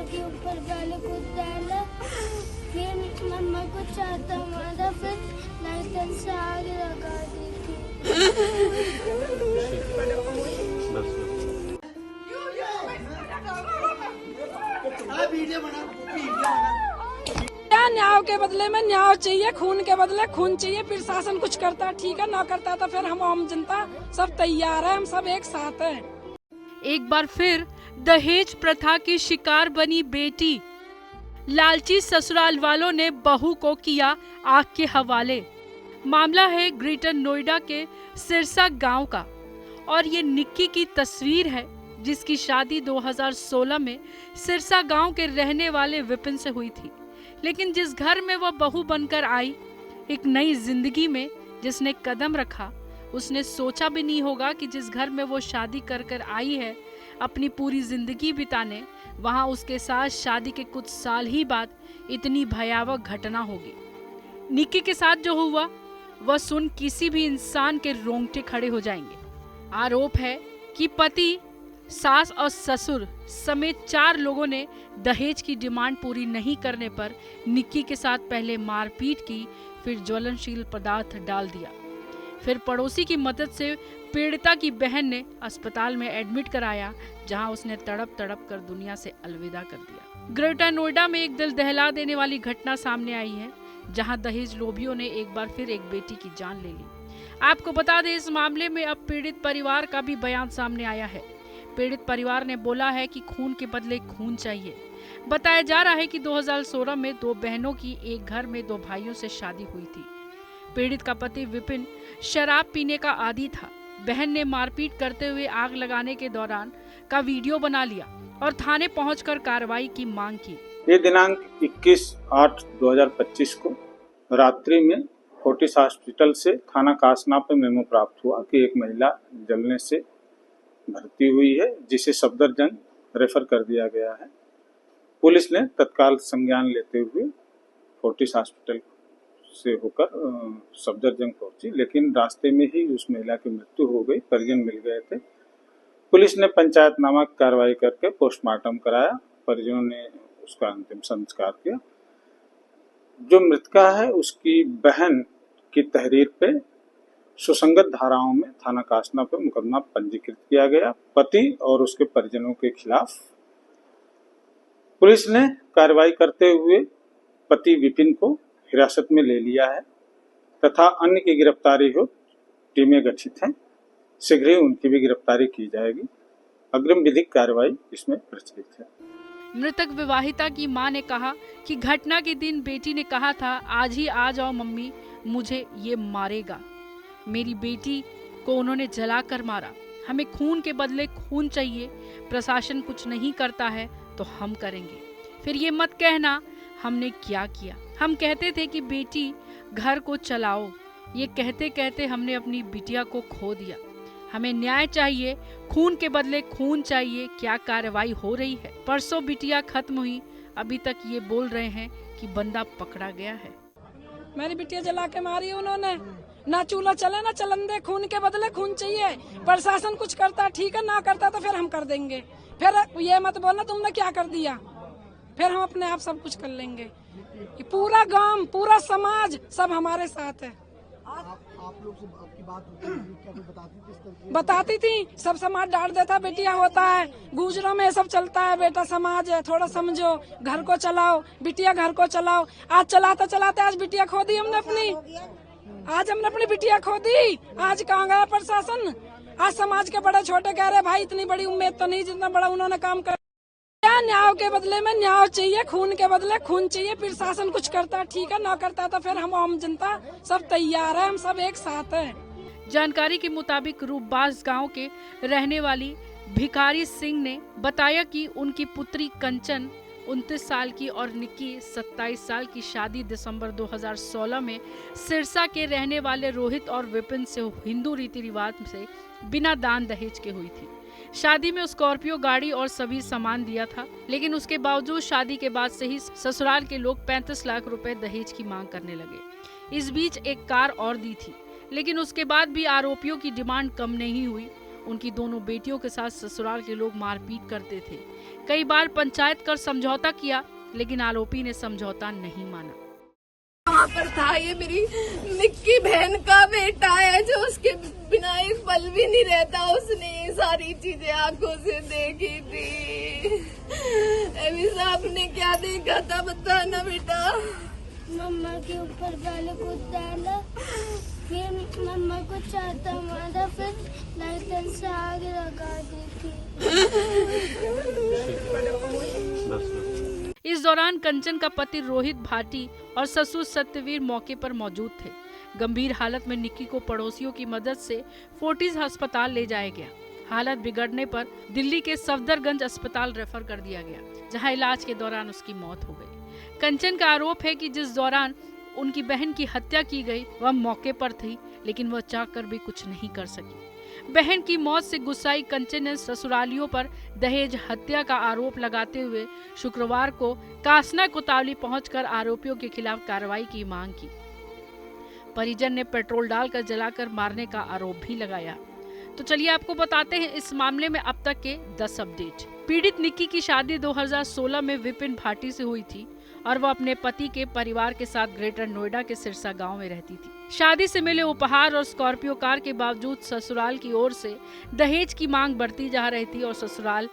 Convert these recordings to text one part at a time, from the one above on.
मम्मा के ऊपर पहले कुछ डाला, फिर मम्मा को चाहता मारा, फिर लाइटर से आग लगा दी थी। न्याय के बदले में न्याय चाहिए, खून के बदले खून चाहिए। प्रशासन कुछ करता ठीक है, ना करता तो फिर हम आम जनता सब तैयार है, हम सब एक साथ हैं। एक बार फिर दहेज प्रथा की शिकार बनी बेटी। लालची ससुराल वालों ने बहू को किया आग के हवाले। मामला है ग्रेटर नोएडा के सिरसा गांव का और ये निक्की की तस्वीर है जिसकी शादी 2016 में सिरसा गांव के रहने वाले विपिन से हुई थी। लेकिन जिस घर में वह बहू बनकर आई, एक नई जिंदगी में जिसने कदम रखा, उसने सोचा भी नहीं होगा कि जिस घर में वो शादी कर कर आई है अपनी पूरी जिंदगी बिताने, वहां उसके साथ शादी के कुछ साल ही बाद इतनी भयावह घटना होगी। निक्की के साथ जो हुआ वह सुन किसी भी इंसान के रोंगटे खड़े हो जाएंगे। आरोप है कि पति, सास और ससुर समेत 4 लोगों ने दहेज की डिमांड पूरी नहीं करने पर निक्की के साथ पहले मारपीट की, फिर ज्वलनशील पदार्थ डाल दिया। फिर पड़ोसी की मदद से पीड़िता की बहन ने अस्पताल में एडमिट कराया, जहां उसने तड़प तड़प कर दुनिया से अलविदा कर दिया। ग्रेटर नोएडा में एक दिल दहला देने वाली घटना सामने आई है, जहां दहेज लोभियों ने एक बार फिर एक बेटी की जान ले ली। आपको बता दें, इस मामले में अब पीड़ित परिवार का भी बयान सामने आया है। पीड़ित परिवार ने बोला है कि खून के बदले खून चाहिए। बताया जा रहा है कि 2016 में 2 बहनों की एक घर में 2 भाइयों से शादी हुई थी। पीड़ित का पति विपिन शराब पीने का आदी था। बहन ने मारपीट करते हुए आग लगाने के दौरान का वीडियो बना लिया और थाने पहुंचकर कार्रवाई की मांग की। ये दिनांक 21/8/2025 को रात्रि में फोर्टिस हॉस्पिटल से थाना कासना पे मेमो प्राप्त हुआ कि एक महिला जलने से भर्ती हुई है, जिसे सफदरजंग रेफर कर दिया गया है। पुलिस ने तत्काल संज्ञान लेते हुए फोर्टिस हॉस्पिटल से होकर सफदरजंग पहुंची, लेकिन रास्ते में ही उस महिला की मृत्यु हो गई। परिजन मिल गए थे। पुलिस ने पंचायतनामा कार्रवाई करके पोस्टमार्टम कराया। परिजनों ने उसका अंतिम संस्कार किया। जो मृतका है उसकी बहन की तहरीर पे सुसंगत धाराओं में थाना कासना पे मुकदमा पंजीकृत किया गया। पति और उसके परिजनों के खिलाफ पुलिस ने कार्रवाई करते हुए पति विपिन को हिरासत में ले लिया है तथा अन्य की गिरफ्तारी हो टीमें गठित हैं। शीघ्र ही उनकी भी गिरफ्तारी की जाएगी। अग्रिम विधिक कार्रवाई इसमें प्रचलित है। मृतक विवाहिता की मां ने कहा कि घटना के दिन बेटी ने कहा था, आज ही आ जाओ मम्मी, मुझे ये मारेगा। मेरी बेटी को उन्होंने जलाकर मारा। हमें खून के बदले खून चाहिए। प्रशासन कुछ नहीं करता है तो हम करेंगे। फिर ये मत कहना हमने क्या किया। हम कहते थे कि बेटी घर को चलाओ। ये कहते कहते हमने अपनी बिटिया को खो दिया। हमें न्याय चाहिए, खून के बदले खून चाहिए। क्या कार्रवाई हो रही है? परसों बिटिया खत्म हुई, अभी तक ये बोल रहे हैं कि बंदा पकड़ा गया है। मेरी बिटिया जला के मारी उन्होंने। ना चूल्हा चले ना चलन दे, खून के बदले खून चाहिए। प्रशासन कुछ करता ठीक है, ना करता तो फिर हम कर देंगे। फिर ये मत बोलना तुमने क्या कर दिया, फिर हम अपने आप सब कुछ कर लेंगे। पूरा गांव, पूरा समाज सब हमारे साथ है। आप लोग से आपकी बात होती है, क्या कोई बताती थी, सब समाज डांट देता, बेटिया होता है, गुजरों में सब चलता है, बेटा समाज है, थोड़ा समझो, घर को चलाओ, बिटिया घर को चलाओ। आज चलाते चलाते आज बिटिया खो दी हमने अपनी। आज हमने अपनी बिटिया खो दी। आज कहाँ गया प्रशासन? आज समाज के बड़े छोटे कह रहे भाई इतनी बड़ी उम्मीद तो नहीं जितना बड़ा उन्होंने काम कर। न्याय के बदले में न्याय चाहिए, खून के बदले खून चाहिए। प्रशासन कुछ करता ठीक है, ना करता तो फिर हम आम जनता सब तैयार है, हम सब एक साथ हैं। जानकारी के मुताबिक रूपबाज गांव के रहने वाली भिखारी सिंह ने बताया कि उनकी पुत्री कंचन 29 साल की और निक्की 27 साल की शादी दिसंबर 2016 में सिरसा के रहने वाले रोहित और विपिन से हिंदू रीति रिवाज से बिना दान दहेज के हुई थी। शादी में स्कॉर्पियो गाड़ी और सभी सामान दिया था, लेकिन उसके बावजूद शादी के बाद से ही ससुराल के लोग 35 लाख रुपए दहेज की मांग करने लगे। इस बीच एक कार और दी थी, लेकिन उसके बाद भी आरोपियों की डिमांड कम नहीं हुई उनकी दोनों बेटियों के साथ ससुराल के लोग मारपीट करते थे। कई बार पंचायत कर समझौता किया, लेकिन आरोपी ने समझौता नहीं माना। वहाँ पर था, ये मेरी निक्की बहन का बेटा है जो उसके बिना एक पल भी नहीं रहता। उसने ये सारी चीजें आंखों से देखी थी। अभी साहब ने क्या देखा था बताना बेटा। मम्मा के ऊपर पहले कूद डाला, फिर मम्मा को चाहता मारा, फिर लाइटर से आग लगा दी थी। इस दौरान कंचन का पति रोहित भाटी और ससुर सत्यवीर मौके पर मौजूद थे। गंभीर हालत में निक्की को पड़ोसियों की मदद से फोर्टिस अस्पताल ले जाया गया। हालत बिगड़ने पर दिल्ली के सफदरगंज अस्पताल रेफर कर दिया गया, जहां इलाज के दौरान उसकी मौत हो गई। कंचन का आरोप है कि जिस दौरान उनकी बहन की हत्या की गई वह मौके पर थी, लेकिन वह चाहकर भी कुछ नहीं कर सकी। बहन की मौत से गुस्साई कंचन ने ससुरालियों पर दहेज हत्या का आरोप लगाते हुए शुक्रवार को कासना कोतवाली पहुंचकर आरोपियों के खिलाफ कार्रवाई की मांग की। परिजन ने पेट्रोल डालकर जलाकर मारने का आरोप भी लगाया। तो चलिए आपको बताते हैं इस मामले में अब तक के 10 अपडेट। पीड़ित निक्की की शादी 2016 में विपिन भाटी से हुई थी और वह अपने पति के परिवार के साथ ग्रेटर नोएडा के सिरसा गांव में रहती थी। शादी से मिले उपहार और स्कॉर्पियो कार के बावजूद ससुराल की ओर से दहेज की मांग बढ़ती जा रही थी और ससुराल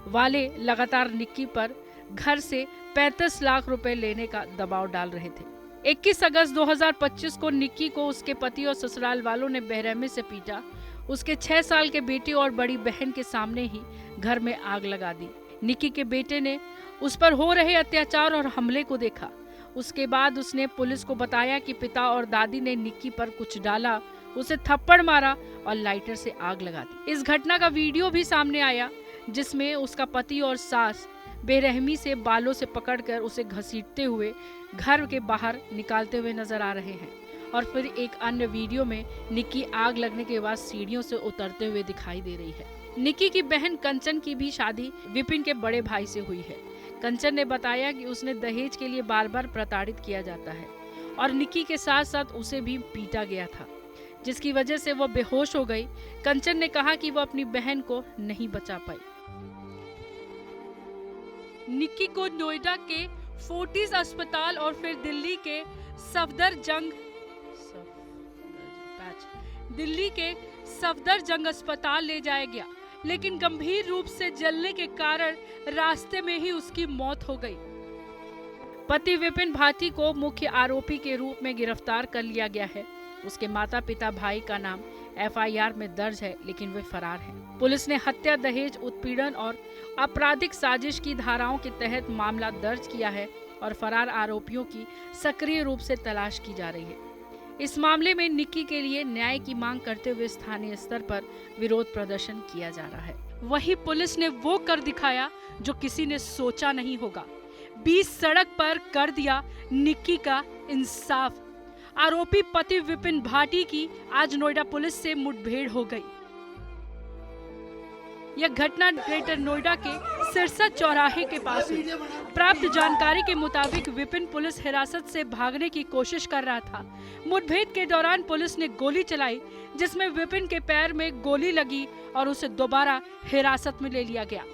वाले लगातार निक्की पर घर से 35 लाख रुपए लेने का दबाव डाल रहे थे। 21 अगस्त 2025 को निक्की को उसके पति और ससुराल वालों ने बेरहमी से पीटा। उसके 6 साल के बेटे और बड़ी बहन के सामने ही घर में आग लगा दी। निक्की के बेटे ने उस पर हो रहे अत्याचार और हमले को देखा। उसके बाद उसने पुलिस को बताया कि पिता और दादी ने निक्की पर कुछ डाला, उसे थप्पड़ मारा और लाइटर से आग लगा दी। इस घटना का वीडियो भी सामने आया, जिसमें उसका पति और सास बेरहमी से बालों से पकड़कर उसे घसीटते हुए घर के बाहर निकालते हुए नजर आ रहे हैं। और फिर एक अन्य वीडियो में निक्की आग लगने के बाद सीढ़ियों से उतरते हुए दिखाई दे रही है। निक्की की बहन कंचन की भी शादी विपिन के बड़े भाई से हुई है। कंचन ने बताया कि उसने दहेज के लिए बार बार प्रताड़ित किया जाता है और निक्की के साथ साथ उसे भी पीटा गया था, जिसकी वजह से वह बेहोश हो गई। कंचन ने कहा कि वह अपनी बहन को नहीं बचा पाई। निक्की को नोएडा के फोर्टिस अस्पताल और फिर दिल्ली के सफदरजंग अस्पताल ले जाया गया, लेकिन गंभीर रूप से जलने के कारण रास्ते में ही उसकी मौत हो गई। पति विपिन भाटी को मुख्य आरोपी के रूप में गिरफ्तार कर लिया गया है। उसके माता पिता भाई का नाम FIR में दर्ज है, लेकिन वे फरार हैं। पुलिस ने हत्या, दहेज, उत्पीड़न और आपराधिक साजिश की धाराओं के तहत मामला दर्ज किया है और फरार आरोपियों की सक्रिय रूप से तलाश की जा रही है। इस मामले में निक्की के लिए न्याय की मांग करते हुए स्थानीय स्तर पर विरोध प्रदर्शन किया जा रहा है। वहीं पुलिस ने वो कर दिखाया जो किसी ने सोचा नहीं होगा। 20 सड़क पर कर दिया निक्की का इंसाफ। आरोपी पति विपिन भाटी की आज नोएडा पुलिस से मुठभेड़ हो गई। यह घटना ग्रेटर नोएडा के सिरसा चौराहे के पास हुई। प्राप्त जानकारी के मुताबिक विपिन पुलिस हिरासत से भागने की कोशिश कर रहा था। मुठभेड़ के दौरान पुलिस ने गोली चलाई, जिसमें विपिन के पैर में गोली लगी और उसे दोबारा हिरासत में ले लिया गया।